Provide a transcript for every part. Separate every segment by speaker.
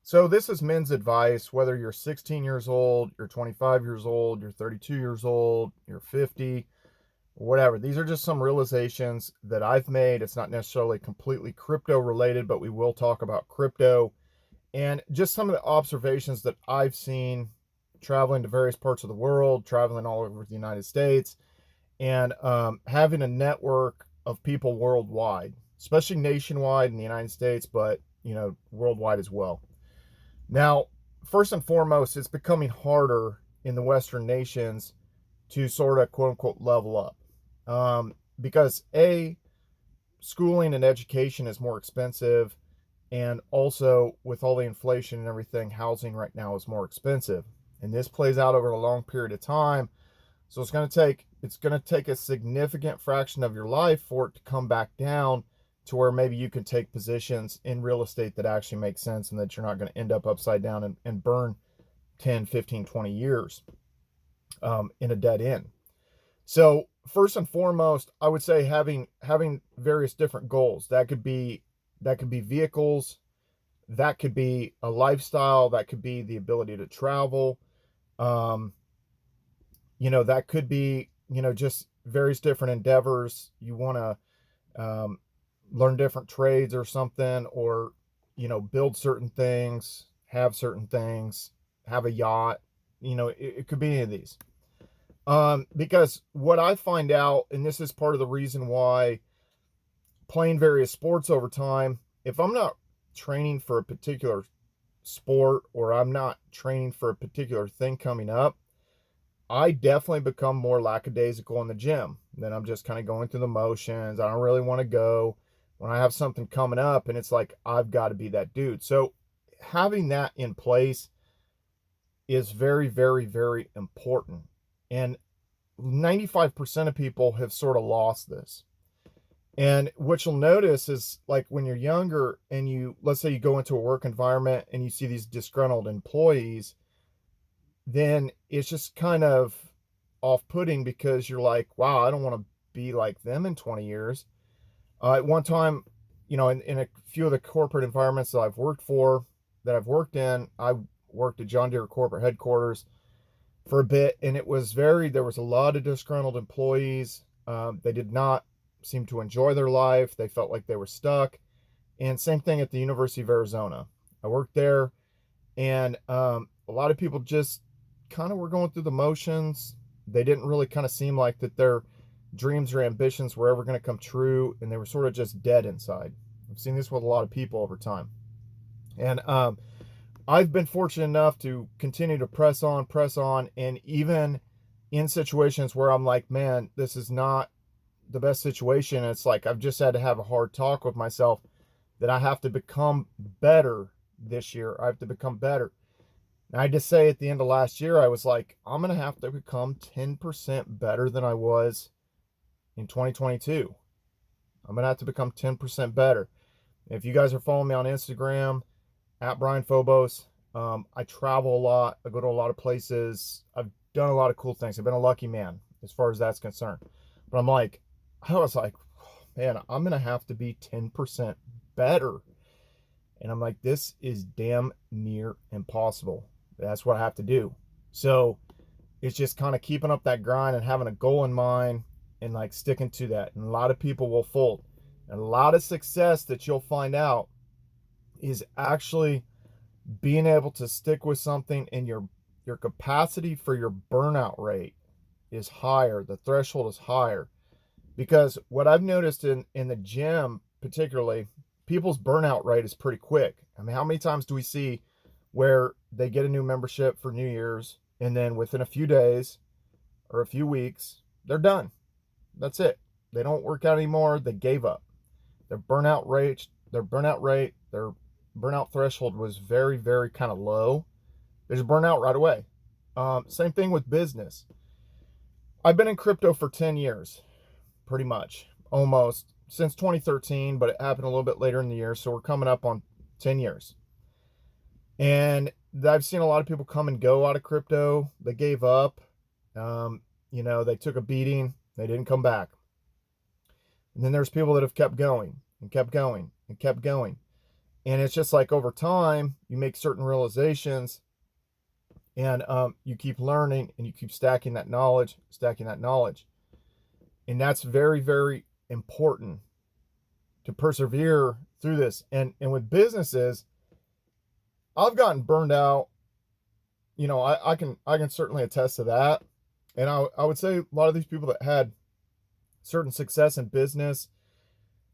Speaker 1: So this is men's advice, whether you're 16 years old, you're 25 years old, you're 32 years old, you're 50, whatever. These are just some realizations that I've made. It's not necessarily completely crypto related, but we will talk about crypto and just some of the observations that I've seen traveling to various parts of the world, traveling all over the United States, and having a network of people worldwide, especially nationwide in the United States, but worldwide as well. Now, first and foremost, it's becoming harder in the Western nations to sort of quote unquote level up. Because schooling and education is more expensive. And also, with all the inflation and everything, housing right now is more expensive. And this plays out over a long period of time. So it's going to take a significant fraction of your life for it to come back down to where maybe you can take positions in real estate that actually make sense and that you're not going to end up upside down and burn 10, 15, 20 years in a dead end. So first and foremost, I would say having various different goals. That could be vehicles, that could be a lifestyle, that could be the ability to travel. Um, that could be, just various different endeavors. You want to learn different trades or something, or, build certain things, have a yacht. It could be any of these. Because what I find out, and this is part of the reason why playing various sports over time, if I'm not training for a particular sport or I'm not training for a particular thing coming up, I definitely become more lackadaisical in the gym. Then I'm just kind of going through the motions. I don't really want to go when I have something coming up and it's like, I've got to be that dude. So having that in place is very, very, very important. And 95% of people have sort of lost this. And what you'll notice is like when you're younger and let's say you go into a work environment and you see these disgruntled employees, then it's just kind of off putting because you're like, wow, I don't want to be like them in 20 years. At one time, in a few of the corporate environments that I've worked in, I worked at John Deere corporate headquarters for a bit, and there was a lot of disgruntled employees. They did not seem to enjoy their life. They felt like they were stuck. And same thing at the University of Arizona. I worked there, and a lot of people just kind of were going through the motions. They didn't really kind of seem like that their dreams or ambitions were ever going to come true, and they were sort of just dead inside. I've seen this with a lot of people over time. And I've been fortunate enough to continue to press on, and even in situations where I'm like, man, this is not the best situation. It's like I've just had to have a hard talk with myself that I have to become better this year. I have to become better. And I just say at the end of last year, I was like, I'm going to have to become 10% better than I was in 2022. I'm going to have to become 10% better. If you guys are following me on Instagram, at Brian Phobos, I travel a lot. I go to a lot of places. I've done a lot of cool things. I've been a lucky man as far as that's concerned. But I was like, man, I'm going to have to be 10% better. And I'm like, this is damn near impossible. That's what I have to do. So it's just kind of keeping up that grind and having a goal in mind and like sticking to that. And a lot of people will fold. And a lot of success that you'll find out is actually being able to stick with something, and your capacity for your burnout rate is higher. The threshold is higher. Because what I've noticed in the gym, particularly, people's burnout rate is pretty quick. I mean, how many times do we see where they get a new membership for New Year's and then within a few days or a few weeks, they're done? That's it. They don't work out anymore. They gave up. Their burnout threshold was very, very kind of low. They just burn out right away. Same thing with business. I've been in crypto for 10 years, pretty much, almost since 2013, but it happened a little bit later in the year. So we're coming up on 10 years. And I've seen a lot of people come and go out of crypto. They gave up. They took a beating. They didn't come back. And then there's people that have kept going and kept going and kept going. And it's just like over time, you make certain realizations, and you keep learning, and you keep stacking that knowledge, stacking that knowledge. And that's very, very important to persevere through this. And with businesses, I've gotten burned out. I can certainly attest to that. And I would say a lot of these people that had certain success in business,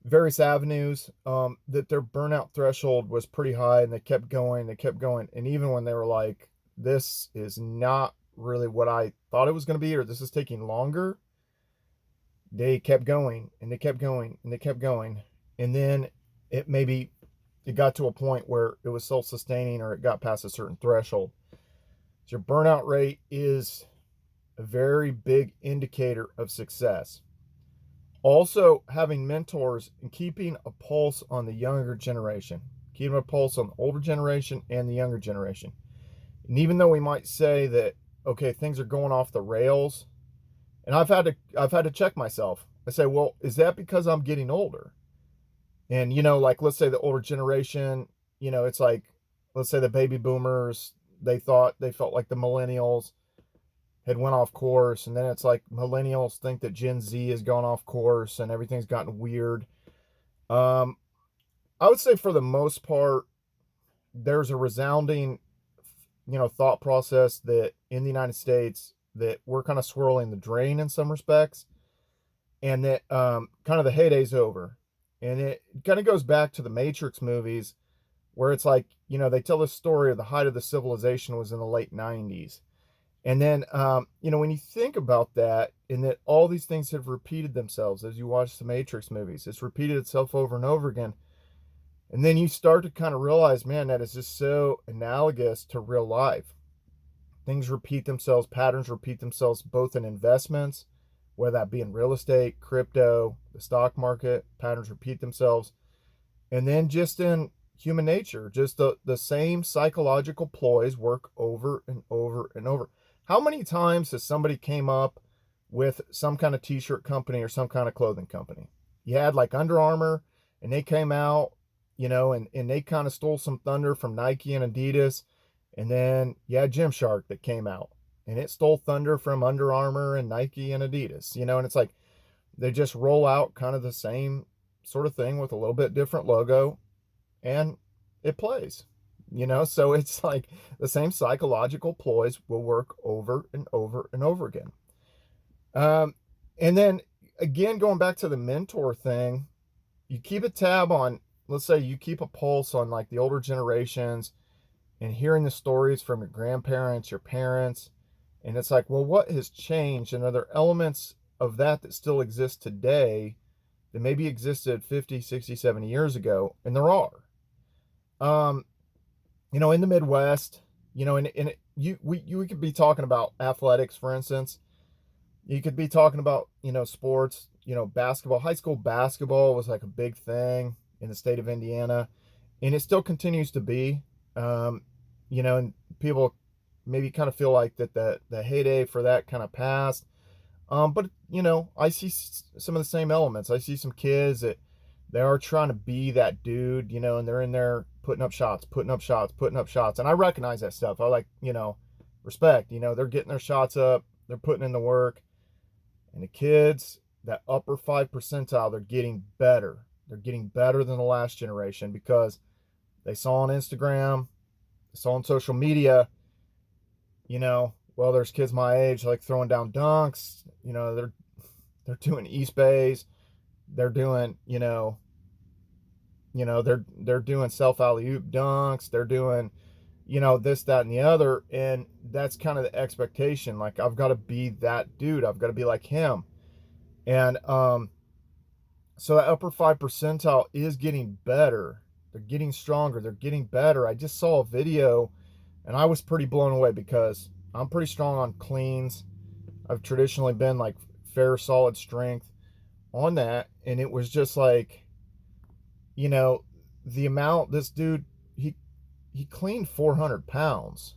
Speaker 1: various avenues, that their burnout threshold was pretty high, and they kept going, they kept going. And even when they were like, this is not really what I thought it was going to be, or this is taking longer, they kept going, and they kept going, and they kept going. And then it got to a point where it was self-sustaining, or it got past a certain threshold. So your burnout rate is a very big indicator of success. Also, having mentors and keeping a pulse on the younger generation, keeping a pulse on the older generation and the younger generation. And even though we might say that, okay, things are going off the rails, and I've had to check myself. I say, well, is that because I'm getting older? And like, let's say the older generation, it's like, let's say the baby boomers, they felt like the millennials had went off course, and then it's like millennials think that Gen Z has gone off course, and everything's gotten weird. Um, I would say for the most part, there's a resounding, thought process that in the United States that we're kind of swirling the drain in some respects, and that kind of the heyday's over. And it kind of goes back to the Matrix movies, where it's like, they tell the story of the height of the civilization was in the late 90s. And then, when you think about that, and that all these things have repeated themselves as you watch the Matrix movies, it's repeated itself over and over again. And then you start to kind of realize, man, that is just so analogous to real life. Things repeat themselves, patterns repeat themselves, both in investments, whether that be in real estate, crypto, the stock market, patterns repeat themselves. And then just in human nature, just the same psychological ploys work over and over and over. How many times has somebody came up with some kind of t-shirt company or some kind of clothing company? You had like Under Armour, and they came out, and they kind of stole some thunder from Nike and Adidas. And then you had Gymshark that came out, and it stole thunder from Under Armour and Nike and Adidas, and it's like they just roll out kind of the same sort of thing with a little bit different logo, and it plays. So it's like the same psychological ploys will work over and over and over again. And then again, going back to the mentor thing, you keep a tab on, let's say you keep a pulse on like the older generations, and hearing the stories from your grandparents, your parents. And it's like, well, what has changed? And are there elements of that still exist today that maybe existed 50, 60, 70 years ago? And there are. In the Midwest, and we could be talking about athletics, for instance. You could be talking about, sports, basketball. High school basketball was like a big thing in the state of Indiana, and it still continues to be. And people maybe kind of feel like that the heyday for that kind of passed. But I see some of the same elements. I see some kids that they are trying to be that dude, and they're in there putting up shots, putting up shots, putting up shots. And I recognize that stuff. I like, respect, they're getting their shots up, they're putting in the work. And the kids, that upper 5 percentile, they're getting better. They're getting better than the last generation because they saw on Instagram, they saw on social media, well, there's kids my age like throwing down dunks, they're doing East Bays, they're doing, they're doing self alley-oop dunks, they're doing, this, that, and the other. And that's kind of the expectation. Like, I've got to be that dude. I've got to be like him. And so that upper 5 percentile is getting better. They're getting stronger. They're getting better. I just saw a video, and I was pretty blown away because I'm pretty strong on cleans. I've traditionally been like fair, solid strength on that. And it was just like, the amount this dude, he cleaned 400 pounds,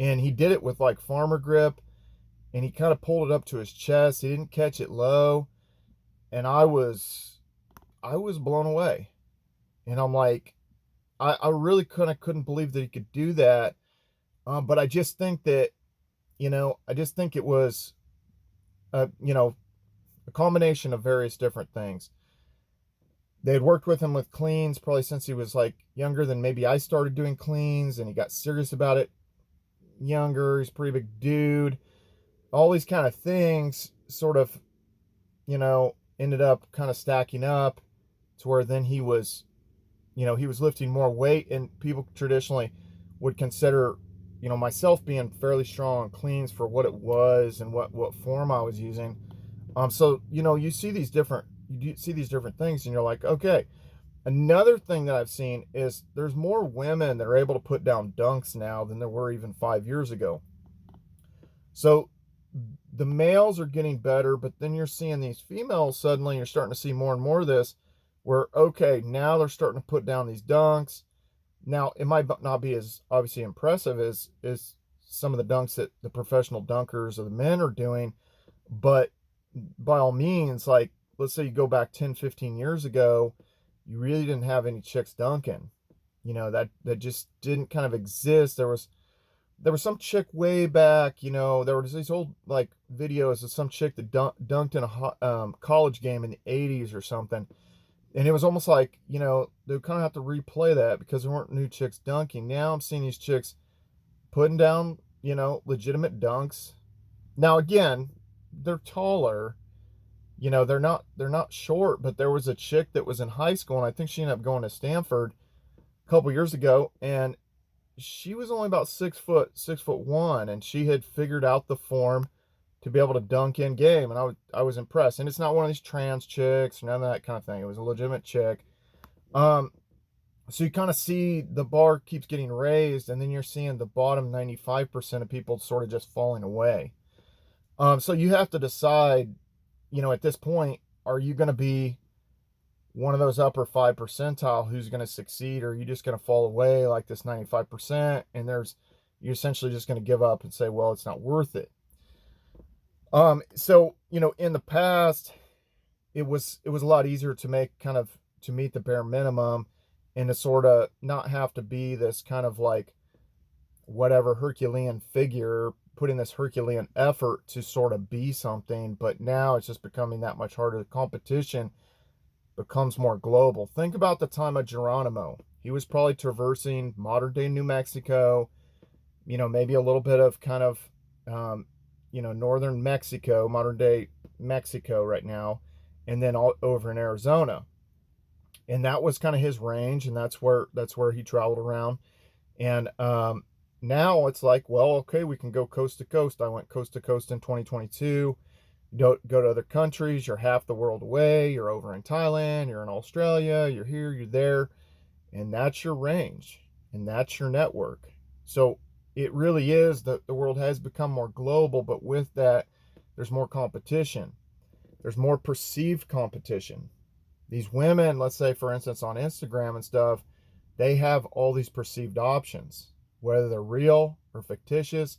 Speaker 1: and he did it with like farmer grip, and he kind of pulled it up to his chest. He didn't catch it low. And I was blown away. And I'm like, I really couldn't believe that he could do that. But I just think that, I just think it was, you know, a combination of various different things. They had worked with him with cleans probably since he was like younger than maybe I started doing cleans, and he got serious about it younger. He's a pretty big dude. All these kind of things sort of, ended up kind of stacking up to where then he was lifting more weight, and people traditionally would consider, myself being fairly strong on cleans for what it was and what form I was using. So, you see these different things, and you're like, okay. Another thing that I've seen is there's more women that are able to put down dunks now than there were even 5 years ago. So the males are getting better, but then you're seeing these females suddenly, you're starting to see more and more of this where, okay, now they're starting to put down these dunks. Now, it might not be as obviously impressive as some of the dunks that the professional dunkers or the men are doing, but by all means, like, let's say you go back 10, 15 years ago, you really didn't have any chicks dunking. That just didn't kind of exist. There was some chick way back, there was these old like videos of some chick that dunked in a college game in the 80s or something. And it was almost like, they would kind of have to replay that because there weren't new chicks dunking. Now I'm seeing these chicks putting down, legitimate dunks. Now again, they're taller. They're not short, but there was a chick that was in high school, and I think she ended up going to Stanford a couple years ago, and she was only about 6'1", and she had figured out the form to be able to dunk in game, and I was impressed. And it's not one of these trans chicks or none of that kind of thing. It was a legitimate chick. So you kind of see the bar keeps getting raised, and then you're seeing the bottom 95% of people sort of just falling away. So you have to decide, at this point, are you going to be one of those upper 5 percentile who's going to succeed, or are you just going to fall away like this 95%, and you're essentially just going to give up and say, well, it's not worth it. So, in the past, it was a lot easier to meet the bare minimum and to sort of not have to be this kind of like whatever Herculean figure, put in this Herculean effort to sort of be something. But now it's just becoming that much harder. The competition becomes more global. Think about the time of Geronimo. He was probably traversing modern day New Mexico, maybe a little bit of kind of, northern Mexico, modern day Mexico right now, and then all over in Arizona. And that was kind of his range, and that's where he traveled around. And now it's like, well, okay, we can go coast to coast. I went coast to coast in 2022. Go to other countries. You're half the world away. You're over in Thailand. You're in Australia. You're here. You're there. And that's your range. And that's your network. So it really is that the world has become more global, but with that, there's more competition. There's more perceived competition. These women, let's say, for instance, on Instagram and stuff, they have all these perceived options, whether they're real or fictitious.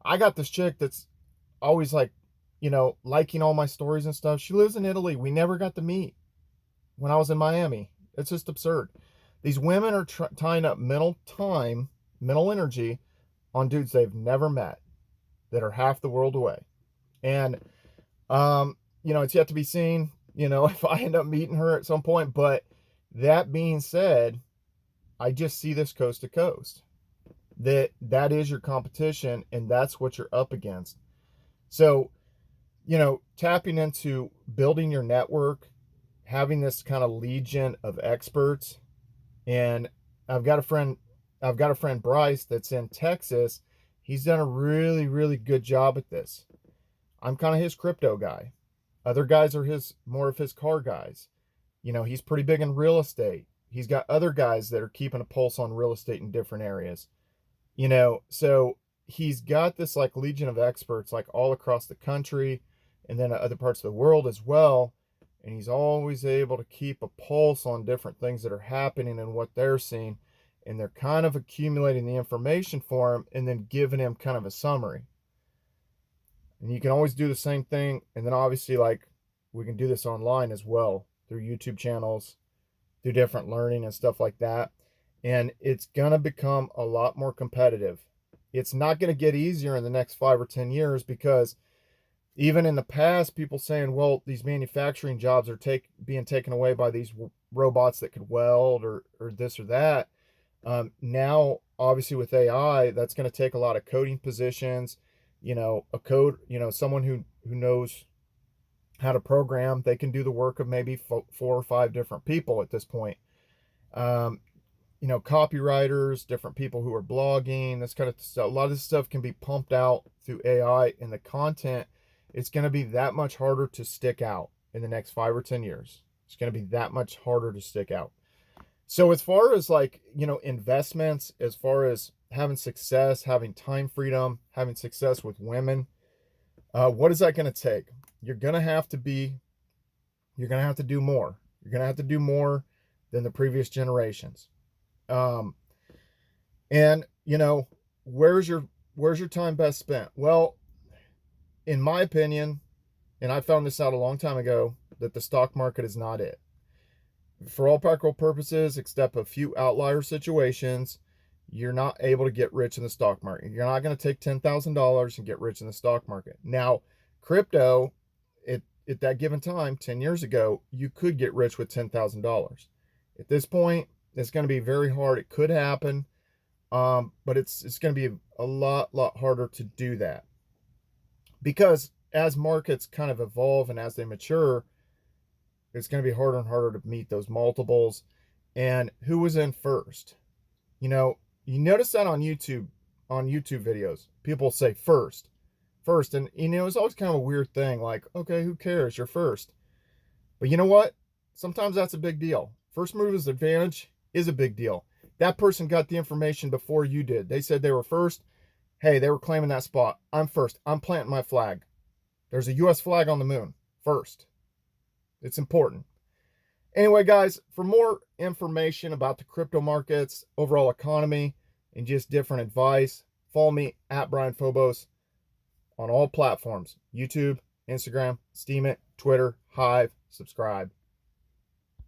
Speaker 1: I got this chick that's always like, liking all my stories and stuff. She lives in Italy. We never got to meet when I was in Miami. It's just absurd. These women are tying up mental energy on dudes they've never met that are half the world away. And, it's yet to be seen, if I end up meeting her at some point. But that being said, I just see this coast to coast. That is your competition, and that's what you're up against. So, tapping into building your network, having this kind of legion of experts. And I've got a friend Bryce that's in Texas. He's done a really, really good job at this. I'm kind of his crypto guy. Other guys are more of his car guys. He's pretty big in real estate. He's got other guys that are keeping a pulse on real estate in different areas. So he's got this like legion of experts like all across the country and then other parts of the world as well. And he's always able to keep a pulse on different things that are happening and what they're seeing. And they're kind of accumulating the information for him and then giving him kind of a summary. And you can always do the same thing. And then obviously, like, we can do this online as well through YouTube channels, through different learning and stuff like that. and it's going to become a lot more competitive. It's not going to get easier in the next 5 or 10 years, because even in the past, people saying, well, these manufacturing jobs are being taken away by these robots that could weld or this or that. Now, obviously, with AI, that's going to take a lot of coding positions. Someone who knows how to program, they can do the work of maybe 4 or 5 different people at this point. Um, Copywriters, different people who are blogging, this kind of stuff. A lot of this stuff can be pumped out through AI, and the content, it's going to be that much harder to stick out in the next 5 or 10 years. It's going to be that much harder to stick out. So as far as investments, as far as having success, having time freedom, having success with women, what is that going to take? You're going to have to do more. You're going to have to do more than the previous generations. And where's your time best spent? Well, in my opinion, and I found this out a long time ago, that the stock market is not it. For all practical purposes, except a few outlier situations, you're not able to get rich in the stock market. You're not going to take $10,000 and get rich in the stock market. Now, crypto, at that given time, 10 years ago, you could get rich with $10,000. At this point, it's going to be very hard. It could happen, but it's going to be a lot harder to do that, because as markets kind of evolve and as they mature, it's going to be harder and harder to meet those multiples. And who was in first? You notice that on YouTube videos, people say first. And it's always kind of a weird thing, like, okay, who cares? You're first. But you know what? Sometimes that's a big deal. First mover's advantage is a big deal. That person got the information before you did. They said they were first. Hey, they were claiming that spot. I'm first. I'm planting my flag. There's a US flag on the moon. First. It's important. Anyway, guys, for more information about the crypto markets, overall economy, and just different advice, follow me at Brian Phobos on all platforms: YouTube, Instagram, Steemit, Twitter, Hive, subscribe.